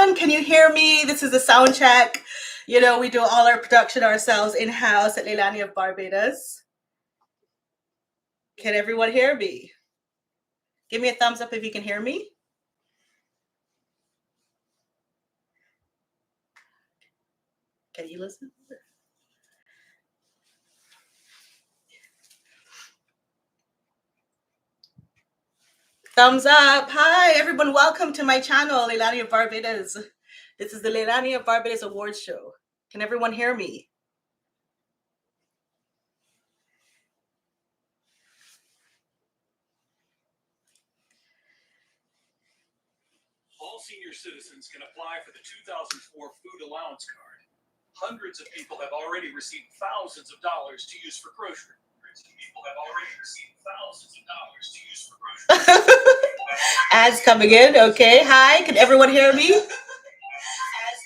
everyone? Can you hear me? This is the sound check. You know, we do all our production ourselves in-house at Leilani Of Barbados. Can everyone hear me? Give me a thumbs up if you can hear me. Can you listen? Thumbs up. Hi, everyone. Welcome to my channel, Leilani Of Barbados. This is the Leilani Of Barbados Awards show. Can everyone hear me? All senior citizens can apply for the 2004 Food Allowance Card. Hundreds of people have already received thousands of dollars to use for groceries. Ads coming in. Okay. Hi. Can everyone hear me? Ads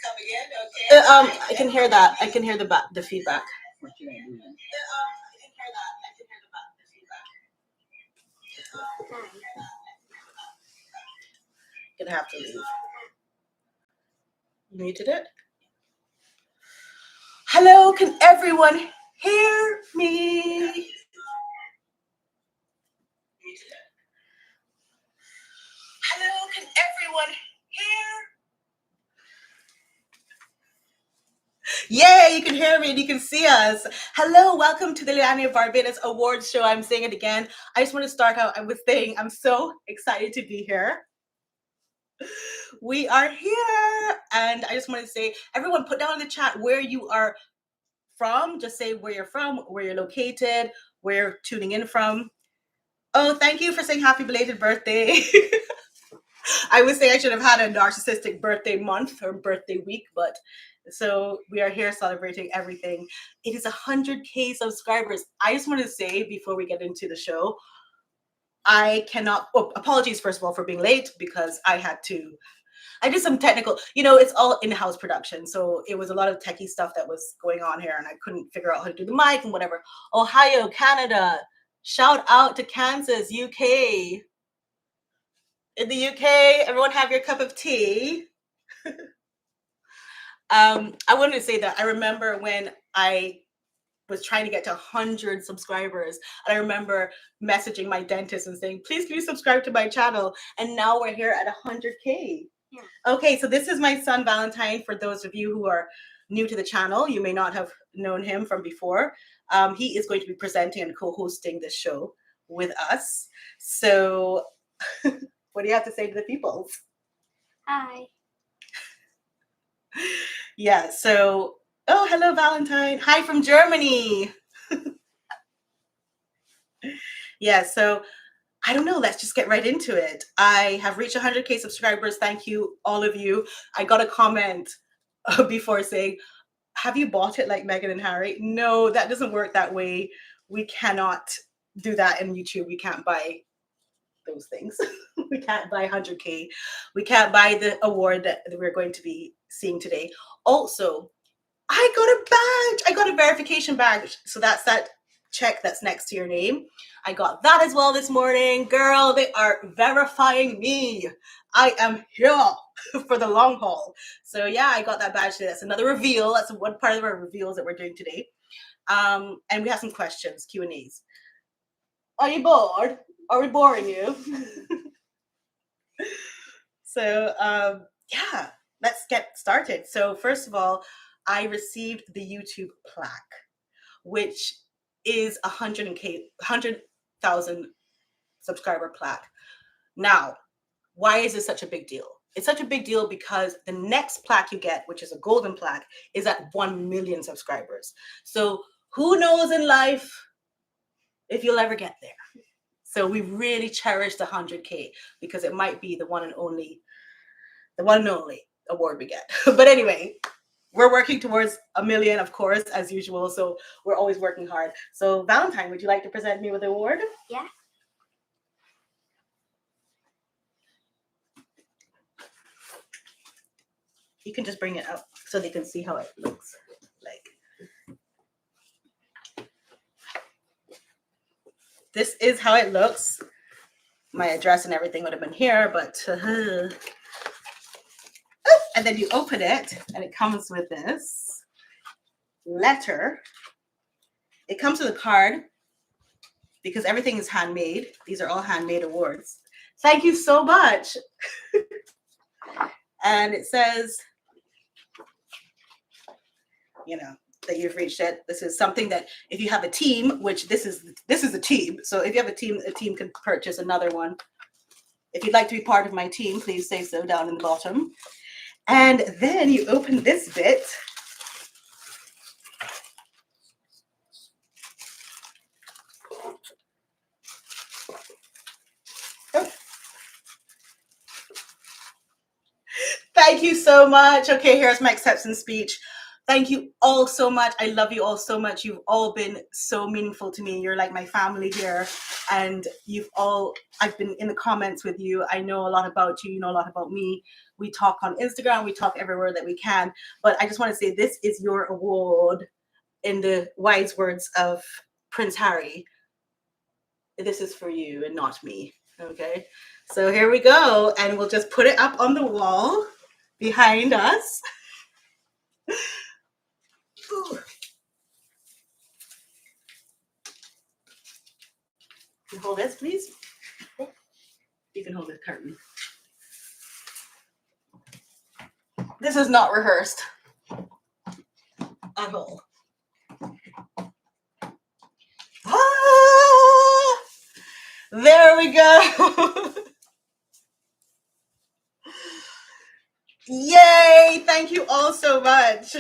coming in. Okay. I can hear that. I can hear the feedback. What you gonna do then? Gonna have to leave. You muted it? Hello, can everyone hear me? Hello, can everyone hear? Yay, you can hear me and you can see us. Hello, welcome to the Leilani Of Barbados Awards show. I'm saying it again. I just want to start out with saying I'm so excited to be here. We are here, and I just want to say, everyone, put down in the chat where you are from. Just say where you're from, where you're located, where you're tuning in from. Oh, thank you for saying happy belated birthday. I would say I should have had a narcissistic birthday month or birthday week, but so we are here celebrating everything. It is 100K subscribers. I just want to say before we get into the show, I cannot, apologies first of all for being late because I did some technical, it's all in-house production. So it was a lot of techie stuff that was going on here and I couldn't figure out how to do the mic and whatever. Ohio, Canada, shout out to Kansas, UK. In the UK, everyone have your cup of tea. I wanted to say that I remember when I was trying to get to 100 subscribers. And I remember messaging my dentist and saying, please can you subscribe to my channel? And now we're here at 100K. Yeah. Okay, so this is my son, Valentine. For those of you who are new to the channel, you may not have known him from before. He is going to be presenting and co-hosting this show with us. So what do you have to say to the people? Hi. Yeah, so, oh, hello, Valentine. Hi from Germany. Yeah, so I don't know. Let's just get right into it. I have reached 100K subscribers. Thank you, all of you. I got a comment before saying, have you bought it like Meghan and Harry? No, that doesn't work that way. We cannot do that in YouTube. We can't buy those things. We can't buy 100K. We can't buy the award that we're going to be seeing today. Also, I got a badge. I got a verification badge. So that's that check that's next to your name. I got that as well this morning. Girl, they are verifying me. I am here for the long haul. So yeah, I got that badge today. That's another reveal. That's one part of our reveals that we're doing today. And we have some questions, Q&As. Are you bored? Are we boring you? So yeah, let's get started. So first of all, I received the YouTube plaque, which is 100,000 subscriber plaque. Now, why is this such a big deal? It's such a big deal because the next plaque you get, which is a golden plaque, is at 1 million subscribers. So who knows in life if you'll ever get there. So we really cherish the 100K because it might be the one and only award we get. But anyway, we're working towards 1 million, of course, as usual. So we're always working hard. So Valentine, would you like to present me with the award? Yeah. You can just bring it up so they can see how it looks like. This is how it looks. My address and everything would have been here, but And then you open it, and it comes with this letter. It comes with a card because everything is handmade. These are all handmade awards. Thank you so much. And it says, you know, that you've reached it. This is something that if you have a team, which this is a team. So if you have a team can purchase another one. If you'd like to be part of my team, please say so down in the bottom. And then you open this bit. Oh. Thank you so much. Okay, here's my acceptance speech. Thank you all so much. I love you all so much. You've all been so meaningful to me. You're like my family here. And I've been in the comments with you. I know a lot about you. You know a lot about me. We talk on Instagram. We talk everywhere that we can. But I just want to say this is your award in the wise words of Prince Harry. This is for you and not me. Okay. So here we go. And we'll just put it up on the wall behind us. Ooh. Can you hold this, please? You can hold the curtain. This is not rehearsed at all. Ah, there we go. Yay! Thank you all so much.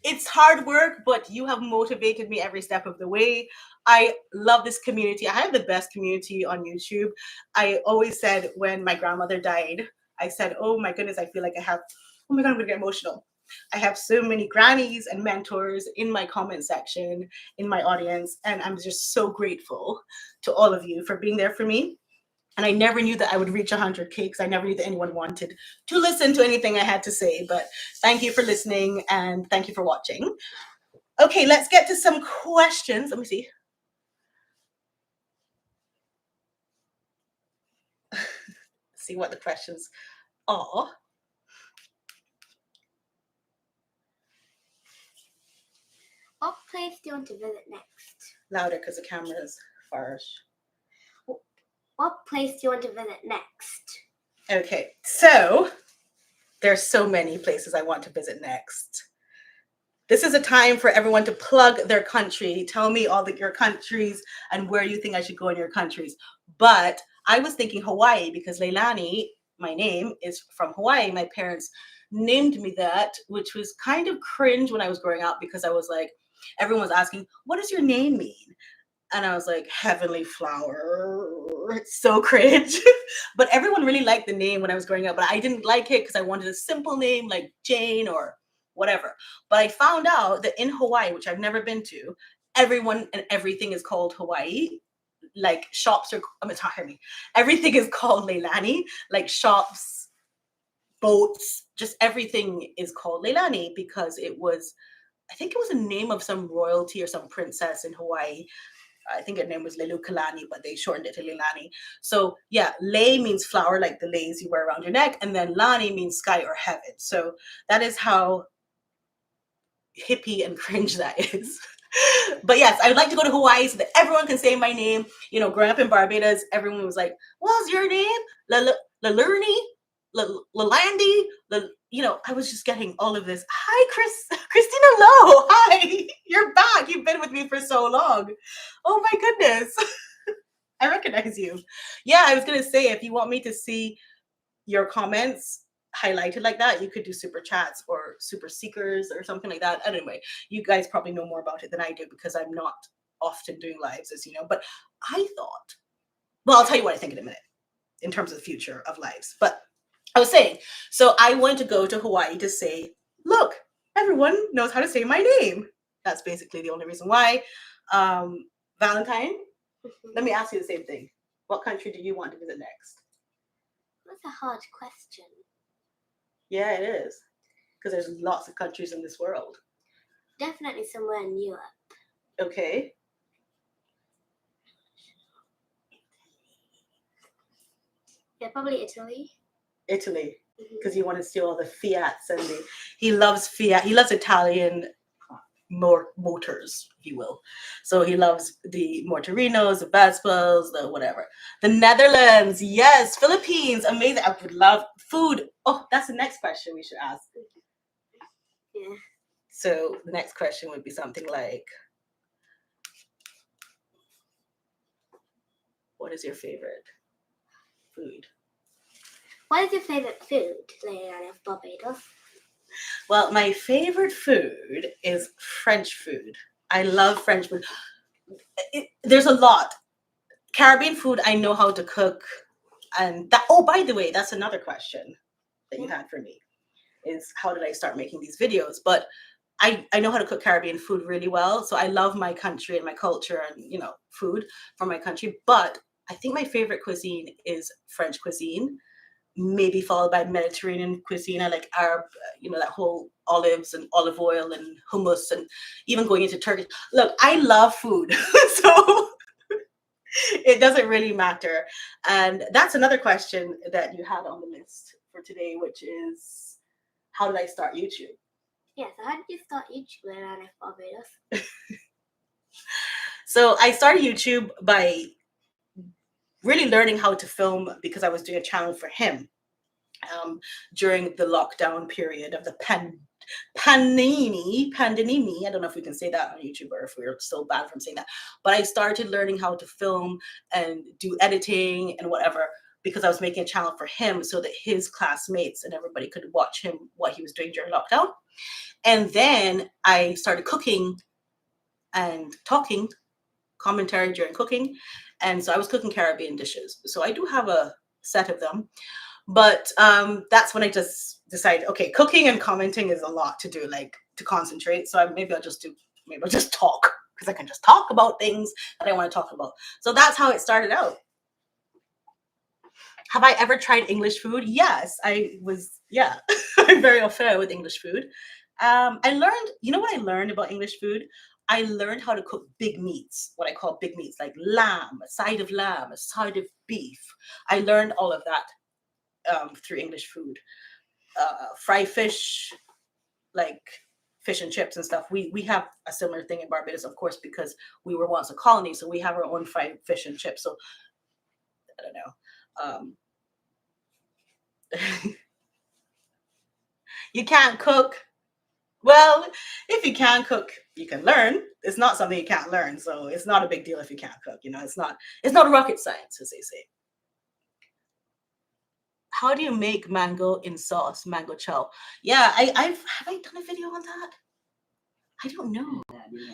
It's hard work, but you have motivated me every step of the way. I love this community. I have the best community on YouTube. I always said when my grandmother died, I said, oh my goodness, I feel like I have, oh my God, I'm gonna get emotional. I have so many grannies and mentors in my comment section, in my audience, and I'm just so grateful to all of you for being there for me. And I never knew that I would reach 100K because I never knew that anyone wanted to listen to anything I had to say. But thank you for listening and thank you for watching. Okay, let's get to some questions. Let me see. See what the questions are. What place do you want to visit next? Louder because the camera is far. What place do you want to visit next? Okay, so there's so many places I want to visit next. This is a time for everyone to plug their country. Tell me all your countries and where you think I should go in your countries. But I was thinking Hawaii because Leilani, my name, is from Hawaii. My parents named me that, which was kind of cringe when I was growing up because I was like, everyone was asking, what does your name mean? And I was like, heavenly flower. It's so cringe. But everyone really liked the name when I was growing up. But I didn't like it because I wanted a simple name like Jane or whatever. But I found out that in Hawaii, which I've never been to, everyone and everything is called Hawaii. Like shops are, everything is called Leilani. Like shops, boats, just everything is called Leilani because it was, I think it was a name of some royalty or some princess in Hawaii. I think her name was Lelukalani, but they shortened it to Leilani. So yeah, lei means flower, like the leis you wear around your neck, and then lani means sky or heaven. So that is how hippie and cringe that is. But yes, I would like to go to Hawaii so that everyone can say my name. You know, growing up in Barbados, everyone was like, "What's your name? Leilani, Lalandi." You know, I was just getting all of this. Hi, Christina Lowe. Hi, you're back. You've been with me for so long. Oh my goodness, I recognize you. Yeah, I was gonna say if you want me to see your comments highlighted like that, you could do super chats or super seekers or something like that. Anyway, you guys probably know more about it than I do because I'm not often doing lives, as you know. But I thought, well, I'll tell you what I think in a minute in terms of the future of lives. But I was saying, so I want to go to Hawaii to say, look, everyone knows how to say my name. That's basically the only reason why. Valentine, let me ask you the same thing. What country do you want to visit next? That's a hard question. Yeah, it is. Because there's lots of countries in this world. Definitely somewhere in Europe. Okay. Yeah, probably Italy. Italy, because he wanted to see all the Fiats and he loves Fiat. He loves Italian motors, if you will. So he loves the Motorinos, the Vespas, the whatever. The Netherlands, yes. Philippines, amazing. I would love food. Oh, that's the next question we should ask. Yeah. So the next question would be something like, what is your favorite food? What is your favorite food, Leilani of Barbados? Well, my favorite food is French food. I love French food. There's a lot. Caribbean food, I know how to cook. And that, oh, by the way, that's another question that you had for me, is how did I start making these videos? But I know how to cook Caribbean food really well. So I love my country and my culture and, you know, food from my country. But I think my favorite cuisine is French cuisine, maybe followed by Mediterranean cuisine. I like Arab, you know, that whole olives and olive oil and hummus and even going into Turkish. Look, I love food. So it doesn't really matter. And that's another question that you had on the list for today, which is, how did I start YouTube? Yes, how did you start YouTube, Leilani of Barbados? So I started YouTube by really learning how to film because I was doing a channel for him during the lockdown period of the pandemic. I don't know if we can say that on YouTube or if we're still banned from saying that. But I started learning how to film and do editing and whatever because I was making a channel for him so that his classmates and everybody could watch him, what he was doing during lockdown. And then I started cooking and talking, commentary during cooking. And so I was cooking Caribbean dishes. So I do have a set of them. But that's when I just decided, okay, cooking and commenting is a lot to do, like to concentrate. So maybe I'll just talk because I can just talk about things that I want to talk about. So that's how it started out. Have I ever tried English food? Yes, yeah, I'm very au fait with English food. I learned, you know what I learned about English food? I learned how to cook big meats, what I call big meats, like lamb, a side of lamb, a side of beef. I learned all of that through English food. Fry fish, like fish and chips and stuff. We have a similar thing in Barbados, of course, because we were once a colony, so we have our own fried fish and chips. So I don't know. You can't cook. Well, if you can cook, you can learn. It's not something you can't learn, so it's not a big deal if you can't cook. You know, it's not rocket science, as they say. How do you make mango in sauce, mango chow? Yeah, have I done a video on that? I don't know.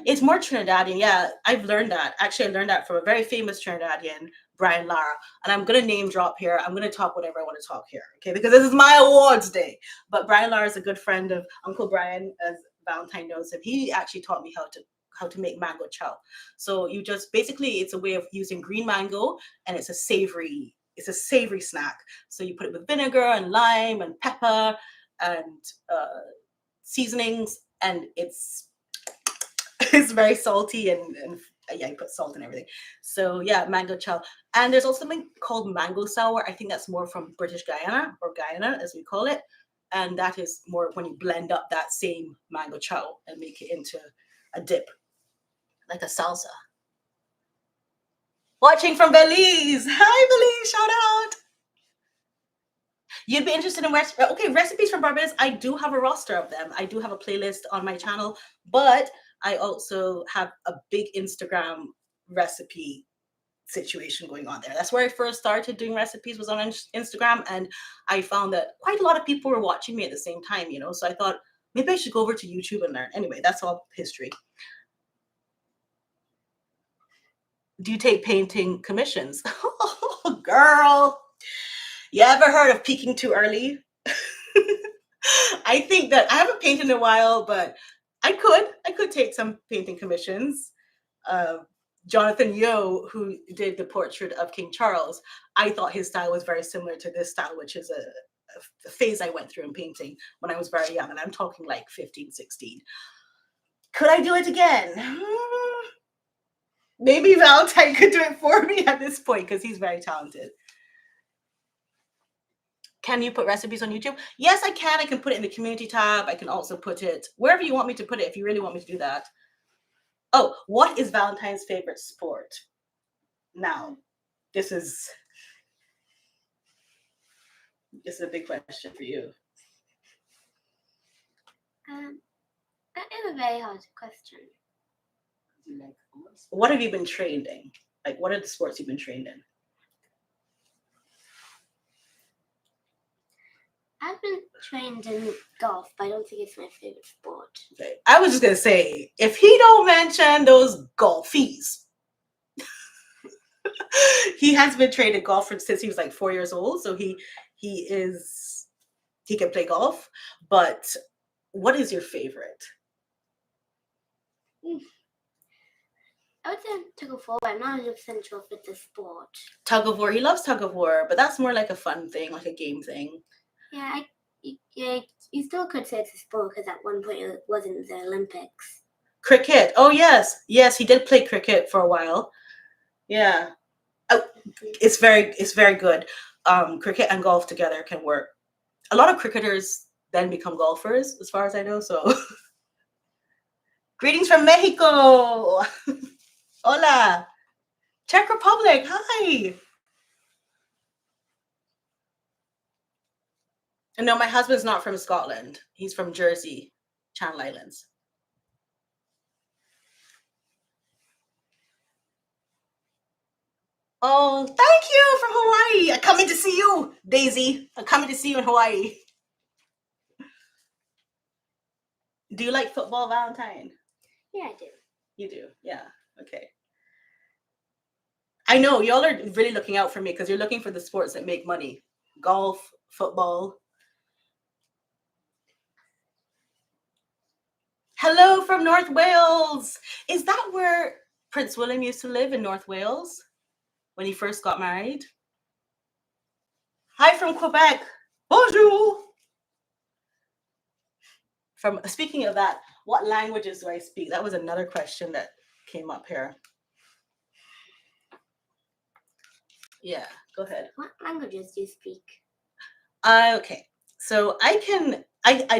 It's more Trinidadian. Yeah, I've learned that. Actually, I learned that from a very famous Trinidadian, Brian Lara. And I'm going to name drop here. I'm going to talk whatever I want to talk here, okay? Because this is my awards day. But Brian Lara is a good friend of Uncle Brian, as Valentine knows him. He actually taught me how to make mango chow. So you just, basically, it's a way of using green mango, and it's a savory snack. So you put it with vinegar and lime and pepper and seasonings, and it's very salty and yeah, you put salt and everything. So yeah, mango chow. And there's also something called mango sour. I think that's more from British Guyana, or Guyana as we call it. And that is more when you blend up that same mango chow and make it into a dip, like a salsa. Watching from Belize. Hi, Belize. Shout out. You'd be interested in recipes from Barbados. I do have a roster of them. I do have a playlist on my channel, but I also have a big Instagram recipe situation going on there. That's where I first started doing recipes, was on Instagram, and I found that quite a lot of people were watching me at the same time, you know, so I thought maybe I should go over to YouTube and learn. Anyway, that's all history. Do you take painting commissions? Oh, girl. You ever heard of peaking too early? I think that I haven't painted in a while, but I could take some painting commissions. Jonathan Yeo, who did the portrait of King Charles, I thought his style was very similar to this style, which is a phase I went through in painting when I was very young, and I'm talking like 15, 16. Could I do it again? Maybe Valentine could do it for me at this point because he's very talented. Can you put recipes on YouTube? Yes, I can. I can put it in the community tab. I can also put it wherever you want me to put it if you really want me to do that. Oh, what is Valentine's favorite sport? Now, this is a big question for you. That is a very hard question. What have you been trained in? Like, what are the sports you've been trained in? I've been trained in golf, but I don't think it's my favorite sport. Okay. I was just gonna say, if he don't mention those golfies, he has been trained in golf since he was like 4 years old, so he can play golf. But what is your favorite? I would say tug of war, but I'm not 100% sure if it's a sport. Tug of war. He loves tug of war, but that's more like a fun thing, like a game thing. Yeah, you still could say it's a sport because at one point it wasn't the Olympics. Cricket. Oh yes, he did play cricket for a while. Yeah, it's very good. Cricket and golf together can work. A lot of cricketers then become golfers, as far as I know. So, greetings from Mexico. Hola, Czech Republic. Hi. No, my husband's not from Scotland. He's from Jersey, Channel Islands. Oh, thank you from Hawaii. I'm coming to see you, Daisy. I'm coming to see you in Hawaii. Do you like football, Valentine? Yeah, I do. You do? Yeah. Okay. I know y'all are really looking out for me because you're looking for the sports that make money. Golf, football. Hello from North Wales. Is that where Prince William used to live, in North Wales, when he first got married? Hi from Quebec. Bonjour. Speaking of that, what languages do I speak? That was another question that came up here. Yeah, go ahead. What languages do you speak? Okay, so I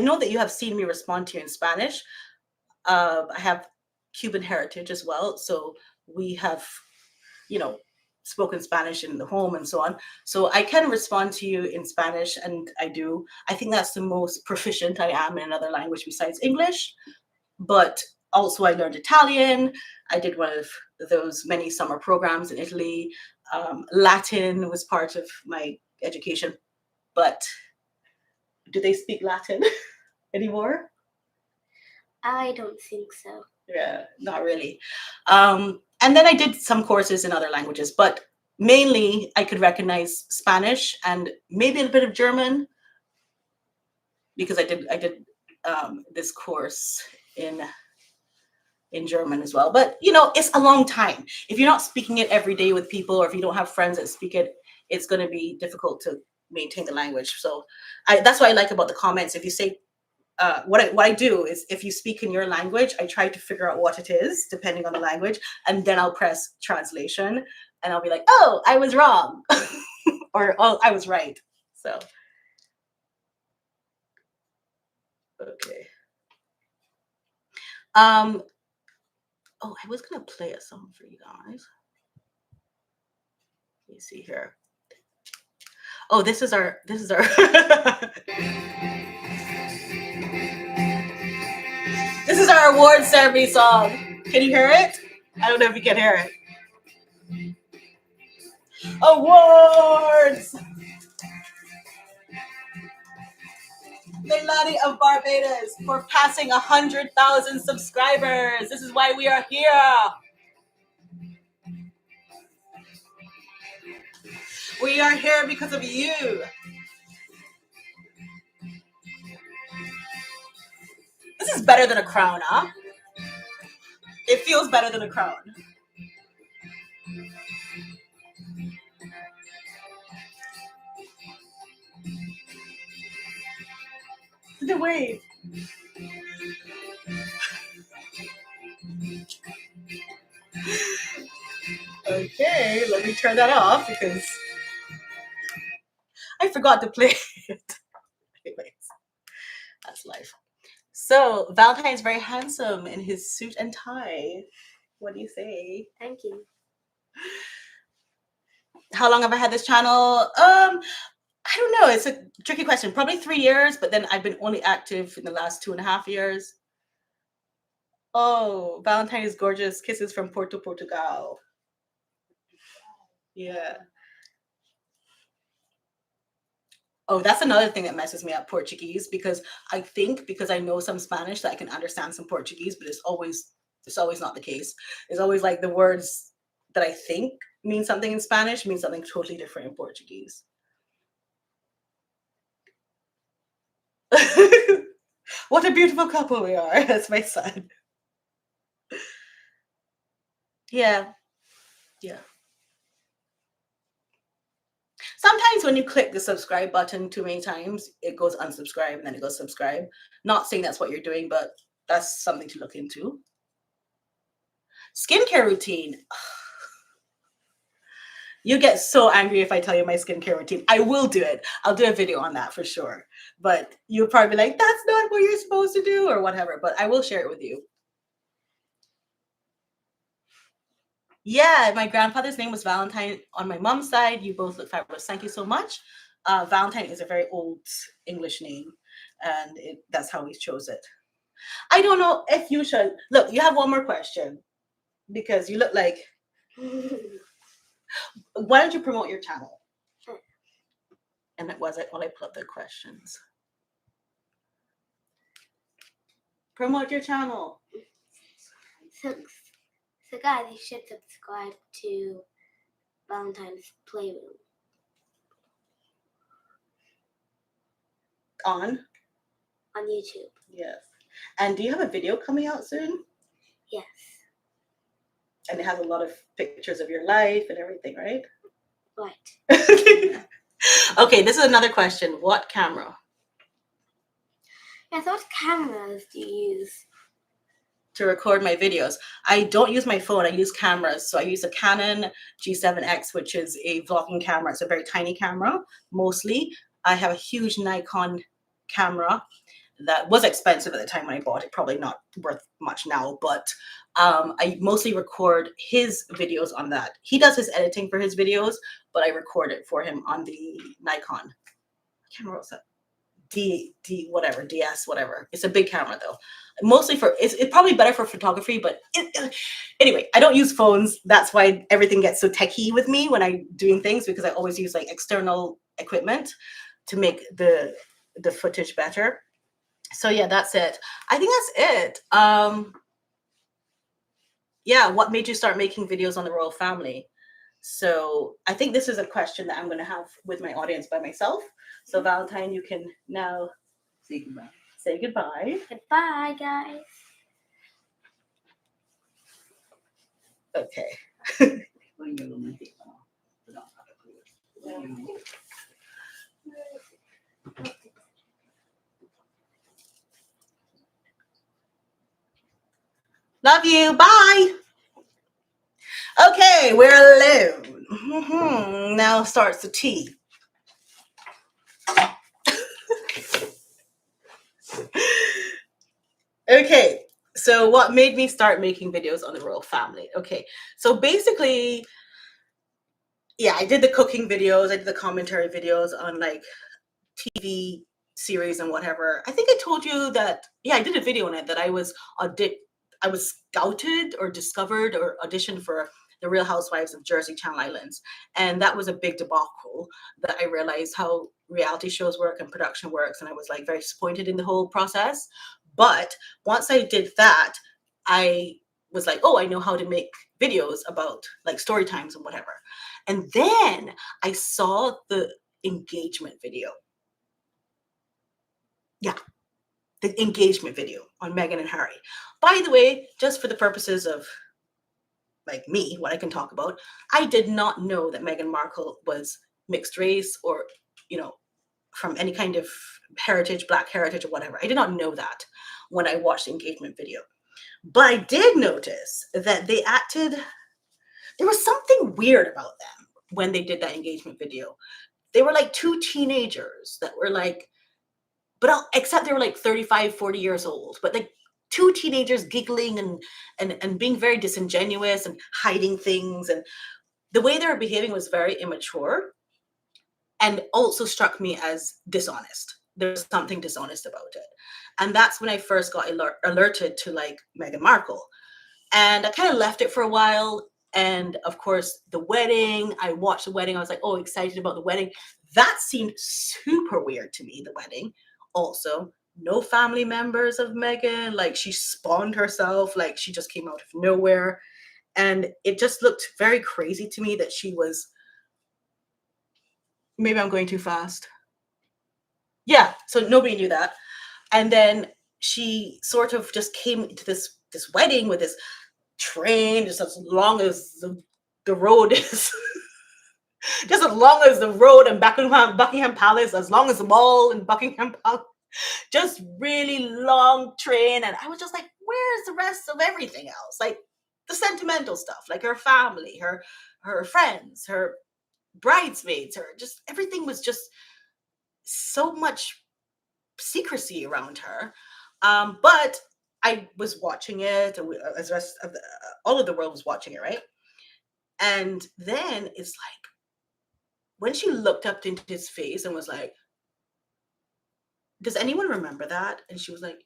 know that you have seen me respond to you in Spanish. I have Cuban heritage as well, so we have, spoken Spanish in the home and so on. So I can respond to you in Spanish, and I do. I think that's the most proficient I am in another language besides English. But also I learned Italian. I did one of those many summer programs in Italy. Latin was part of my education. But do they speak Latin anymore? I don't think so. Yeah, not really. And then I did some courses in other languages, but mainly I could recognize Spanish and maybe a bit of German, because I did this course in German as well. But it's a long time. If you're not speaking it every day with people, or if you don't have friends that speak it, it's going to be difficult to maintain the language. So that's what I like about the comments. If you say what I do is, if you speak in your language, I try to figure out what it is depending on the language, and then I'll press translation, and I'll be like, oh, I was wrong, or oh, I was right. So okay. Oh, I was gonna play a song for you guys. Let me see here. Oh, this is our This is our award ceremony song. Can you hear it? I don't know if you can hear it. Awards! Leilani of Barbados for passing 100,000 subscribers. This is why we are here. We are here because of you. This is better than a crown, huh? It feels better than a crown. The wave. Okay, let me turn that off, because I forgot to play it. Anyways, that's life. So Valentine's very handsome in his suit and tie. What do you say? Thank you. How long have I had this channel? I don't know. It's a tricky question. Probably 3 years, but then I've been only active in the last 2.5 years. Oh, Valentine is gorgeous. Kisses from Porto, Portugal. Yeah. Oh, that's another thing that messes me up, Portuguese, because I think because I know some Spanish that I can understand some Portuguese, but it's always not the case. It's always like the words that I think mean something in Spanish mean something totally different in Portuguese. What a beautiful couple we are. That's my son. Yeah. Yeah. Sometimes when you click the subscribe button too many times, it goes unsubscribe and then it goes subscribe. Not saying that's what you're doing, but that's something to look into. Skincare routine. You get so angry if I tell you my skincare routine. I will do it. I'll do a video on that for sure. But you'll probably be like, that's not what you're supposed to do or whatever. But I will share it with you. Yeah, my grandfather's name was Valentine on my mom's side. You both look fabulous. Thank you so much. Valentine is a very old English name, and that's how we chose it. I don't know if you should. Look, you have one more question because you look like. Why don't you promote your channel? And that was it while I put up the questions. Promote your channel. So guys, you should subscribe to Valentine's Playroom. On YouTube. Yes. And do you have a video coming out soon? Yes. And it has a lot of pictures of your life and everything, right? Right. Okay, this is another question. What camera? Yes, what cameras do you use? To record my videos. I don't use my phone. I use cameras. So I use a Canon G7X, which is a vlogging camera. It's a very tiny camera, mostly. I have a huge Nikon camera that was expensive at the time when I bought it. Probably not worth much now, but I mostly record his videos on that. He does his editing for his videos, but I record it for him on the Nikon. I can't remember what's that. Whatever, DS, whatever. It's a big camera though. Mostly for, it's probably better for photography, but anyway, I don't use phones. That's why everything gets so techie with me when I'm doing things, because I always use like external equipment to make the footage better. So yeah, that's it. I think that's it. Yeah, what made you start making videos on the royal family? So I think this is a question that I'm going to have with my audience by myself. So Valentine, you can now Say goodbye. say goodbye. Goodbye, guys. Okay. Love you. Bye. Okay, we're alone. Now starts the tea. Okay, so what made me start making videos on the royal family? Okay, so basically, yeah, I did the cooking videos, I did the commentary videos on like TV series and whatever. I think I told you that, yeah, I did a video on it that I was scouted or discovered or auditioned for the Real Housewives of Jersey Channel Islands. And that was a big debacle that I realized how reality shows work and production works. And I was like very disappointed in the whole process. But once I did that, I was like, oh, I know how to make videos about like story times and whatever. And then I saw the engagement video. Yeah, the engagement video on Meghan and Harry. By the way, just for the purposes of like me, what I can talk about, I did not know that Meghan Markle was mixed race or, you know, from any kind of heritage, Black heritage or whatever. I did not know that when I watched the engagement video. But I did notice that there was something weird about them when they did that engagement video. they were like two teenagers that were like, except they were like 35, 40 years old, but like two teenagers giggling and being very disingenuous and hiding things. And the way they were behaving was very immature and also struck me as dishonest. There was something dishonest about it. And that's when I first got alerted to like Meghan Markle. And I kind of left it for a while. And of course, the wedding, I watched the wedding. I was like, oh, excited about the wedding. That seemed super weird to me, the wedding. Also, no family members of Meghan. Like, she spawned herself. Like, she just came out of nowhere. And it just looked very crazy to me that she was, maybe I'm going too fast. Yeah, so nobody knew that. And then she sort of just came to this wedding with this train just as long as the road is just as long as the road and Buckingham Palace, as long as the mall in Buckingham Palace, just really long train. And I was just like, where's the rest of everything else? Like the sentimental stuff, like her family, her friends, her bridesmaids, her just everything was just so much secrecy around her. But I was watching it, and as the rest of all of the world was watching it, right? And then it's like when she looked up into his face and was like, "Does anyone remember that?" And she was like,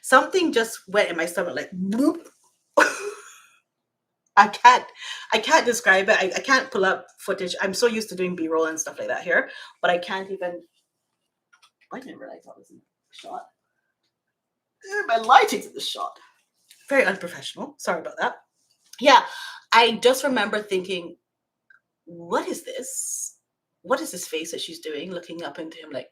something just went in my stomach, like, "Bloop." I can't describe it. I can't pull up footage. I'm so used to doing B-roll and stuff like that here, but I can't even. I didn't realize I was in the shot. My lighting's in the shot. Very unprofessional. Sorry about that. Yeah, I just remember thinking, what is this? What is this face that she's doing, looking up into him like,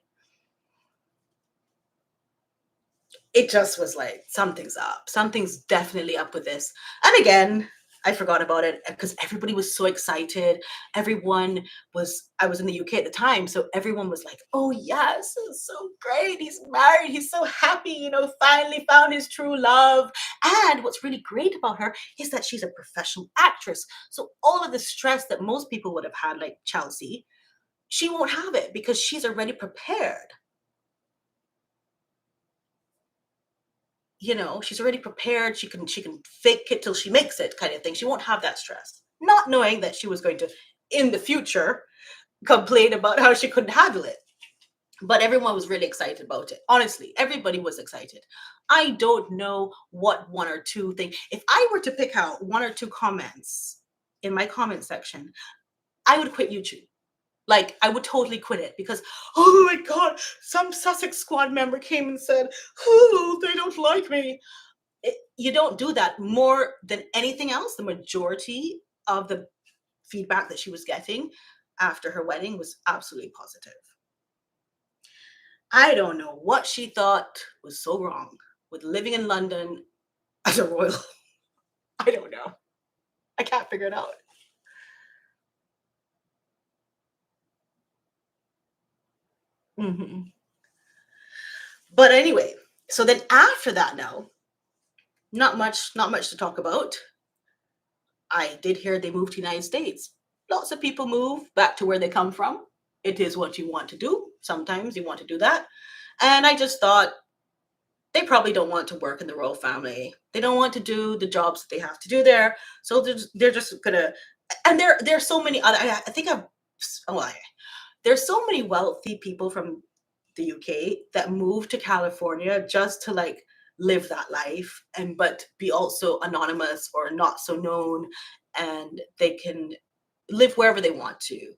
it just was like, something's up. Something's definitely up with this. And again, I forgot about it because everybody was so excited. I was in the UK at the time, so everyone was like, oh yes, it's so great. He's married. He's so happy, finally found his true love. And what's really great about her is that she's a professional actress. So all of the stress that most people would have had, like Chelsea, she won't have it because she's already prepared. She's already prepared. She can fake it till she makes it, kind of thing. She won't have that stress, not knowing that she was going to in the future complain about how she couldn't handle it. But everyone was really excited about it. Honestly, everybody was excited. I don't know what one or two things. If I were to pick out one or two comments in my comment section, I would quit YouTube. Like, I would totally quit it because, oh my God, some Sussex squad member came and said, oh, they don't like me. You don't do that. More than anything else, the majority of the feedback that she was getting after her wedding was absolutely positive. I don't know what she thought was so wrong with living in London as a royal. I don't know. I can't figure it out. Mm-hmm. But anyway, so then after that, now, not much to talk about. I did hear they moved to the United States. Lots of people move back to where they come from. It is what you want to do. Sometimes you want to do that. And I just thought they probably don't want to work in the royal family. They don't want to do the jobs that they have to do there. So they're just gonna. And there's so many other. I think there's so many wealthy people from the UK that moved to California just to like live that life but be also anonymous or not so known, and they can live wherever they want to.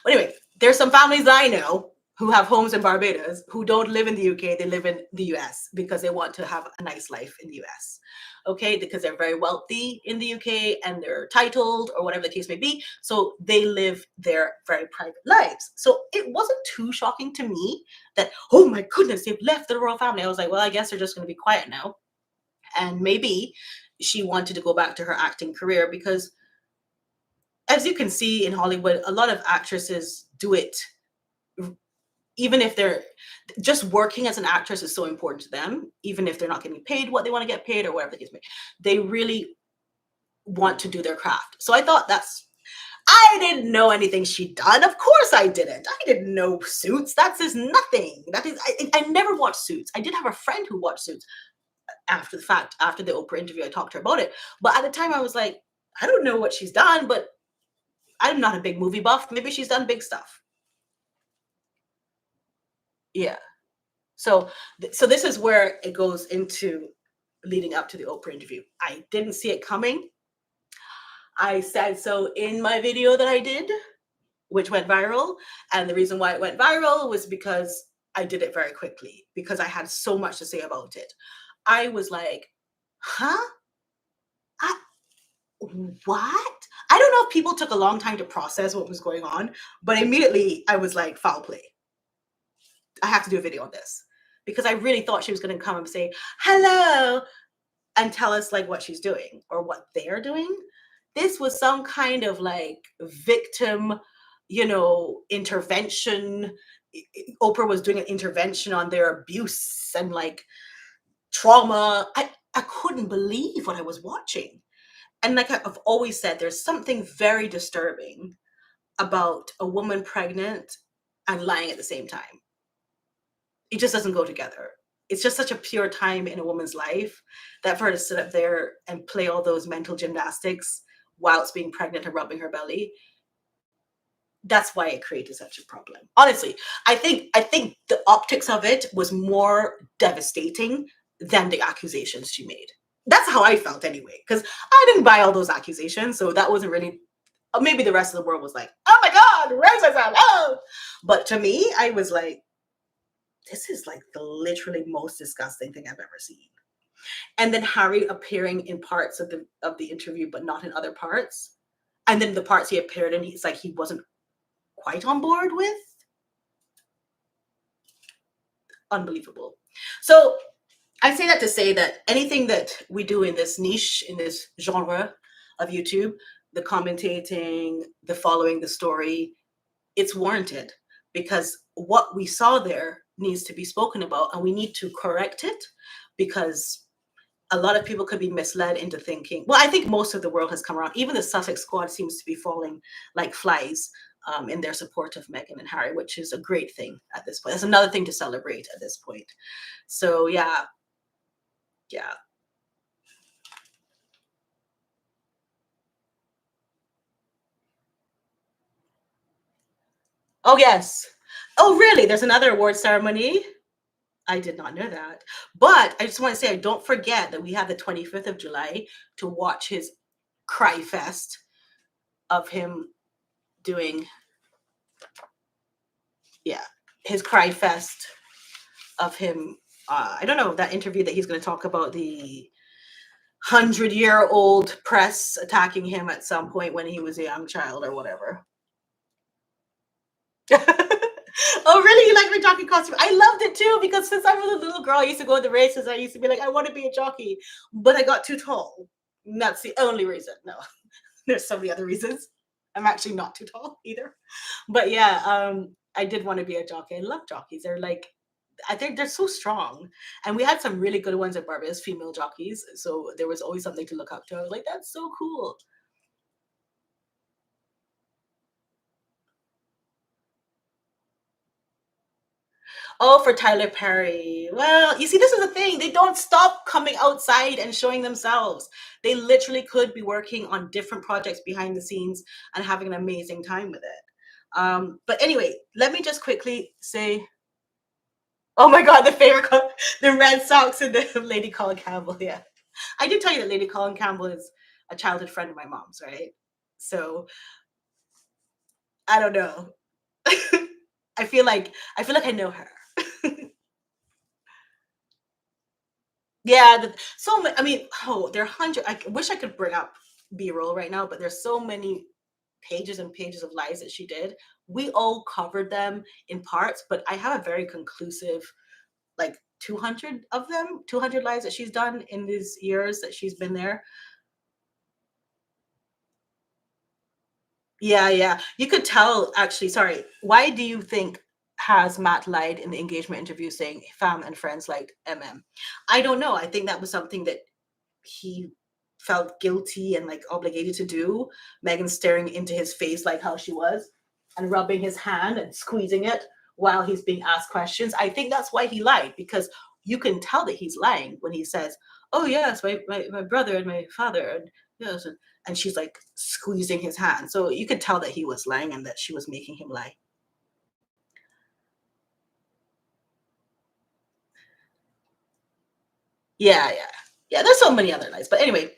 But anyway, there's some families I know who have homes in Barbados who don't live in the UK, they live in the US because they want to have a nice life in the US. Okay, because they're very wealthy in the UK and they're titled or whatever the case may be. So they live their very private lives. So it wasn't too shocking to me that, oh my goodness, they've left the royal family. I was like, well, I guess they're just going to be quiet now. And maybe she wanted to go back to her acting career because, as you can see in Hollywood, a lot of actresses do it. Even if they're just working as an actress is so important to them, even if they're not getting paid what they want to get paid or whatever the case may be, they really want to do their craft. So I thought I didn't know anything she'd done. Of course I didn't. I didn't know Suits. That is nothing. That is, I never watched Suits. I did have a friend who watched Suits after the fact. After the Oprah interview, I talked to her about it. But at the time, I was like, I don't know what she's done, but I'm not a big movie buff. Maybe she's done big stuff. Yeah. So this is where it goes into leading up to the Oprah interview. I didn't see it coming. I said so in my video that I did, which went viral. And the reason why it went viral was because I did it very quickly, because I had so much to say about it. I was like, huh? What? I don't know if people took a long time to process what was going on, but immediately I was like, foul play. I have to do a video on this, because I really thought she was going to come and say, hello, and tell us like what she's doing or what they're doing. This was some kind of like victim, intervention. Oprah was doing an intervention on their abuse and like trauma. I couldn't believe what I was watching. And like I've always said, there's something very disturbing about a woman pregnant and lying at the same time. It just doesn't go together. It's just such a pure time in a woman's life that for her to sit up there and play all those mental gymnastics whilst being pregnant and rubbing her belly, that's why it created such a problem. Honestly, I think the optics of it was more devastating than the accusations she made. That's how I felt anyway, because I didn't buy all those accusations, so that wasn't really. Maybe the rest of the world was like, "Oh my God, racism!" Oh, but to me, I was like, "This is like the literally most disgusting thing I've ever seen." And then Harry appearing in parts of the interview, but not in other parts, and then the parts he appeared in, he's like he wasn't quite on board with. Unbelievable. So I say that to say that anything that we do in this niche, in this genre of YouTube, the commentating, the following the story, it's warranted, because what we saw there needs to be spoken about, and we need to correct it, because a lot of people could be misled into thinking, well, I think most of the world has come around. Even the Sussex squad seems to be falling like flies in their support of Meghan and Harry, which is a great thing at this point. It's another thing to celebrate at this point. So yeah. Oh yes. Oh really? There's another award ceremony? I did not know that. But I just want to say, don't forget that we have the 25th of July to watch his cry fest of him doing, his cry fest of him. I don't know, that interview that he's going to talk about the 100-year-old press attacking him at some point when he was a young child or whatever. Oh, really? You like my jockey costume? I loved it too, because since I was a little girl, I used to go to the races. I used to be like, I want to be a jockey, but I got too tall. And that's the only reason. No, there's so many other reasons. I'm actually not too tall either. But yeah, I did want to be a jockey. I love jockeys. They're like, I think they're so strong. And we had some really good ones at Barbados, female jockeys. So there was always something to look up to. I was like, that's so cool. Oh, for Tyler Perry. Well, you see, this is the thing. They don't stop coming outside and showing themselves. They literally could be working on different projects behind the scenes and having an amazing time with it. But anyway, let me just quickly say, oh my God, the Red Sox and the Lady Colin Campbell. Yeah. I did tell you that Lady Colin Campbell is a childhood friend of my mom's, right? So I don't know. I feel like I know her. Yeah, I mean, there are hundred. I wish I could bring up B-roll right now, but there's so many pages and pages of lies that she did. We all covered them in parts, but I have a very conclusive, like 200 of them, 200 lies that she's done in these years that she's been there. Yeah. You could tell, actually, sorry. Why do you think has Matt lied in the engagement interview saying fam and friends like MM? I don't know. I think that was something that he felt guilty and like obligated to do. Meghan staring into his face like how she was and rubbing his hand and squeezing it while he's being asked questions. I think that's why he lied, because you can tell that he's lying when he says, oh yes, my brother and my father, and yes, and she's like squeezing his hand. So you could tell that he was lying and that she was making him lie. Yeah. There's so many other lies, but anyway,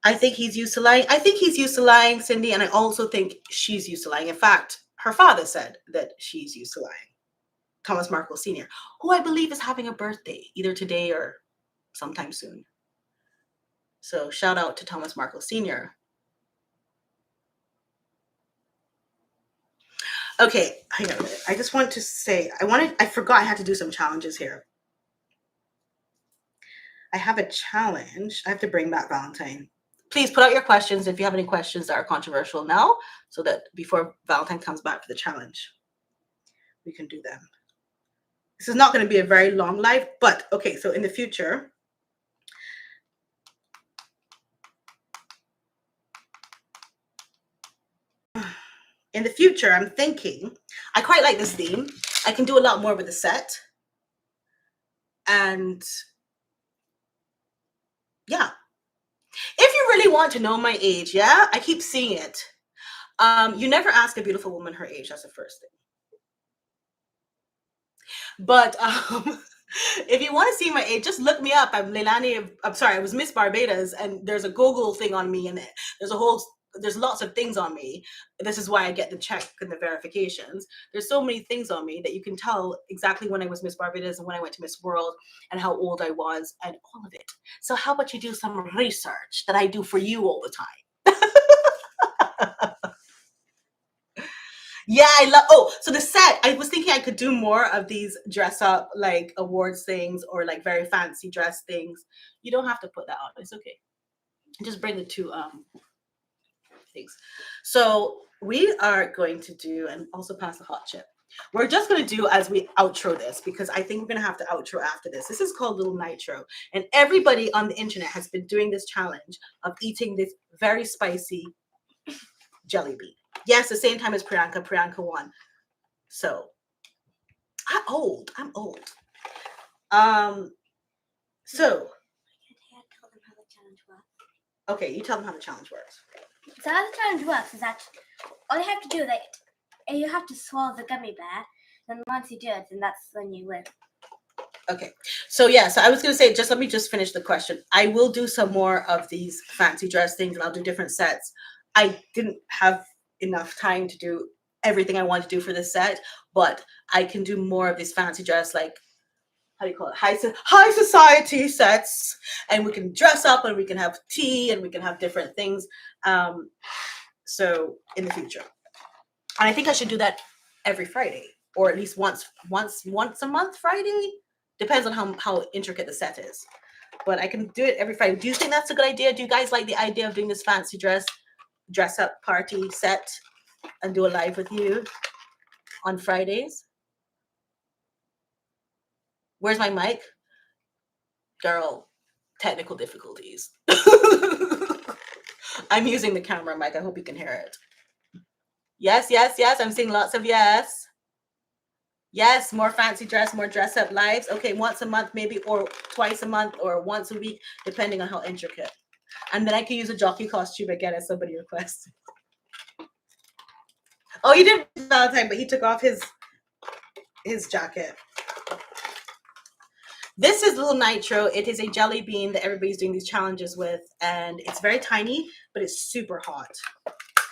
I think he's used to lying. I think he's used to lying, Cindy, and I also think she's used to lying. In fact, her father said that she's used to lying. Thomas Markle Sr., who I believe is having a birthday either today or sometime soon. So shout out to Thomas Markle Sr. Okay, hang on a minute. I just want to say, I forgot I had to do some challenges here. I have a challenge. I have to bring back Valentine. Please put out your questions if you have any questions that are controversial now, so that before Valentine comes back for the challenge, we can do them. This is not going to be a very long live, but okay, so in the future, I'm thinking, I quite like this theme. I can do a lot more with the set. And yeah, if you really want to know my age, yeah, I keep seeing it. You never ask a beautiful woman her age. That's the first thing. But if you want to see my age, just look me up. I'm I was Miss Barbados, and there's a Google thing on me, and there's lots of things on me. This is why I get the check and the verifications. There's so many things on me that you can tell exactly when I was Miss Barbados and when I went to Miss World and how old I was and all of it. So how about you do some research that I do for you all the time? Yeah, so the set, I was thinking I could do more of these dress up like awards things or like very fancy dress things. You don't have to put that on. It's okay. Just bring the two things. So we are going to do, and also pass the hot chip. We're just going to do as we outro this, because I think we're going to have to outro after this. This is called Little Nitro. And everybody on the internet has been doing this challenge of eating this very spicy jelly bean. Yes, the same time as Priyanka. Priyanka won. So I'm old. So okay, you tell them how the challenge works. So how the challenge works is that all you have to do is you have to swallow the gummy bear, and once you do it, then that's when you win. Okay, so yeah, so I was going to say, let me just finish the question. I will do some more of these fancy dress things, and I'll do different sets. I didn't have enough time to do everything I want to do for this set, but I can do more of these fancy dress, like, how do you call it, high society sets, and we can dress up and we can have tea and we can have different things. So in the future, and I think I should do that every Friday, or at least once a month Friday. Depends on how intricate the set is, but I can do it every Friday. Do you think that's a good idea? Do you guys like the idea of doing this fancy dress up party set and do a live with you on Fridays? Where's my mic? Girl, technical difficulties. I'm using the camera mic. I hope you can hear it. Yes. I'm seeing lots of yes. Yes, more fancy dress, more dress up lives. Okay, once a month maybe, or twice a month, or once a week, depending on how intricate. And then I can use a jockey costume again as somebody requests. Oh, he did Valentine, but he took off his jacket. This is Little Nitro. It is a jelly bean that everybody's doing these challenges with, and it's very tiny, but it's super hot.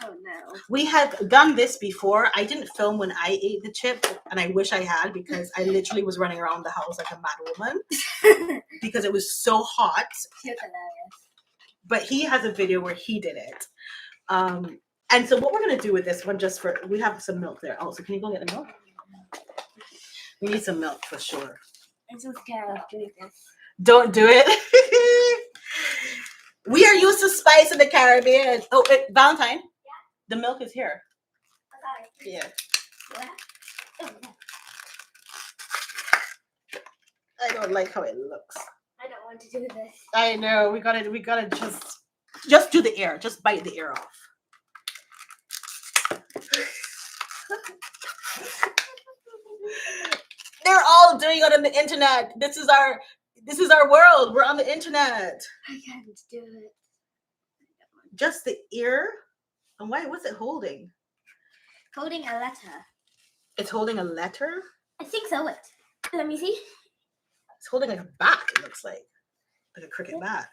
Oh no. We had done this before. I didn't film when I ate the chip, and I wish I had, because I literally was running around the house like a mad woman because it was so hot. It's hilarious. But he has a video where he did it. And so what we're going to do with this one, we have some milk there. Oh, so can you go get the milk? We need some milk for sure. I'm so scared of doing this. Don't do it. We are used to spice in the Caribbean. Oh, Valentine? Yeah. The milk is here. Okay. Yeah. I don't like how it looks. I don't want to do this. I know. We gotta just do the ear. Just bite the ear off. They're all doing it on the internet. This is our world. We're on the internet. I can't do it. Just the ear? And what's it holding? Holding a letter. It's holding a letter? I think so. Wait. Let me see. It's holding like a bat, it looks like a cricket bat.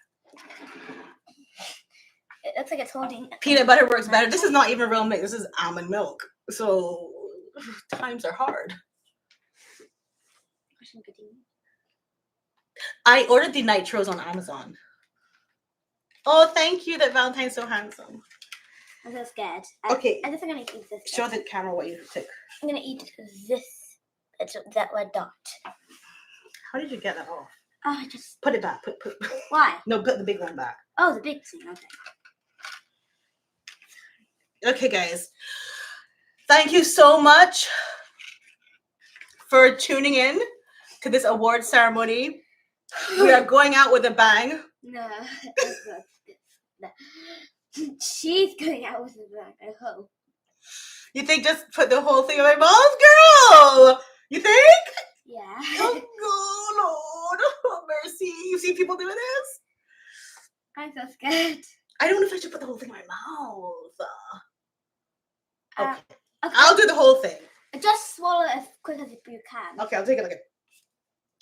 It looks like it's holding. Peanut butter works better. This is not even real milk. This is almond milk. So times are hard. I ordered the nitros on Amazon. Oh, thank you. That Valentine's so handsome. I'm so scared. Okay. I guess I'm gonna eat this. Show the camera what you took. I'm gonna eat this. It's that red dot. How did you get that off? Oh, I just Put it back. Put. Why? No, put the big one back. Oh, the big thing. Okay. Okay, guys. Thank you so much for tuning in to this award ceremony. We are going out with a bang. No. She's going out with a bang, I hope. You think just put the whole thing in my mouth, girl? You think? Yeah. Oh, Lord. Oh, mercy. You see people doing this? I'm so scared. I don't know if I should put the whole thing in my mouth. Okay. Okay. I'll do the whole thing. Just swallow it as quick as you can. Okay, I'll take it like a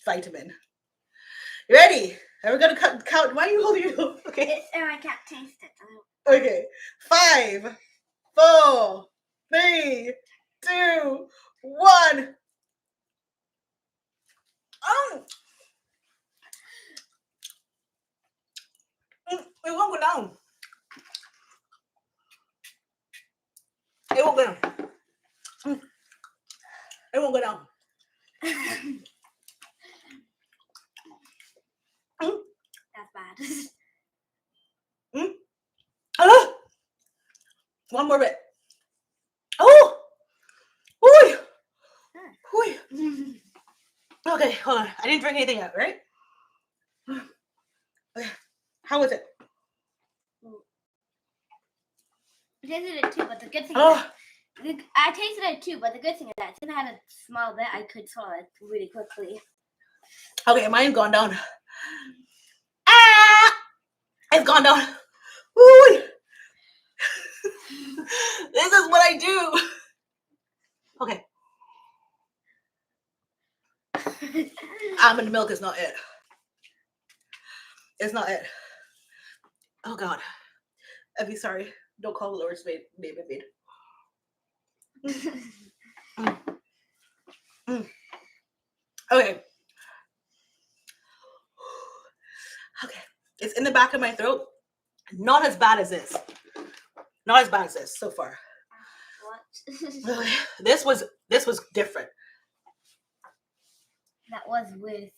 vitamin. You ready? Are we gonna count? Why are you holding it? Okay. I can't taste it. Okay. 5, 4, 3, 2, 1. It won't go down. It won't go down. It won't go down. That's bad. One more bit. Oh! Ooh! Ooh! Okay, hold on. I didn't drink anything out, right? Okay. How was it? I tasted it too, but the good thing Oh. is I tasted it too, but the good thing is that since I had a small bit, I could swallow it really quickly. Okay, mine's gone down. Ah! It's gone down. Ooh! This is what I do. Okay. Almond milk is not it. It's not it. Oh God. I'd be sorry. Don't call the Lord's name in vain. Okay. Okay. It's in the back of my throat. Not as bad as this. Not as bad as this so far. What? This was different. That was with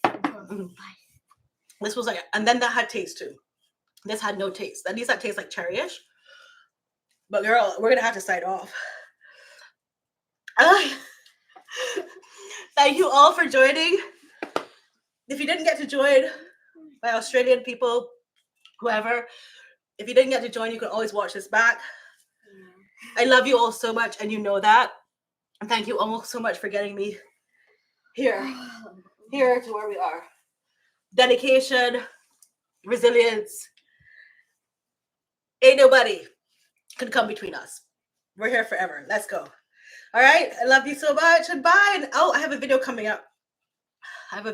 This was like, and then that had taste too. This had no taste. At least that tastes like cherry-ish. But girl, we're gonna have to start off. Thank you all for joining. If you didn't get to join, my Australian people, whoever, if you didn't get to join, you can always watch this back. I love you all so much, and you know that. And thank you all so much for getting me here to where we are. Dedication, resilience. Ain't nobody can come between us. We're here forever. Let's go. All right. I love you so much. And bye. And oh, I have a video coming up. Don't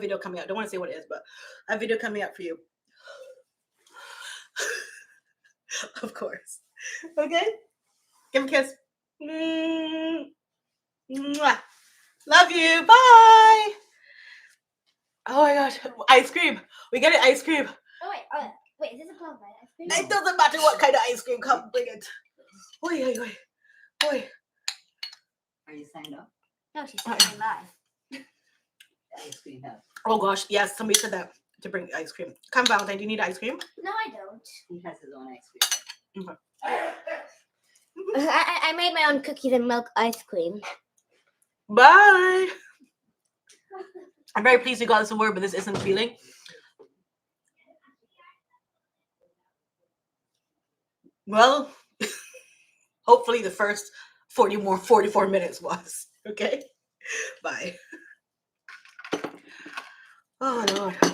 want to say what it is, but I have a video coming up for you. Of course. Okay. Give him a kiss. Mwah. Love you. Bye. Oh my gosh. Ice cream. We get it. Ice cream. Oh wait, is this a plum bread ice cream? It doesn't matter what kind of ice cream. Come bring it. Oi. Are you signed up? No, she's saying live. Ice cream help. Oh gosh. Yes. Somebody said that to bring ice cream. Come, Valentine. Do you need ice cream? No, I don't. He has his own ice cream. Okay. I made my own cookies and milk ice cream. Bye. I'm very pleased we got this award, but this isn't feeling. Well, hopefully the first 44 minutes was. Okay? Bye. Oh, Lord.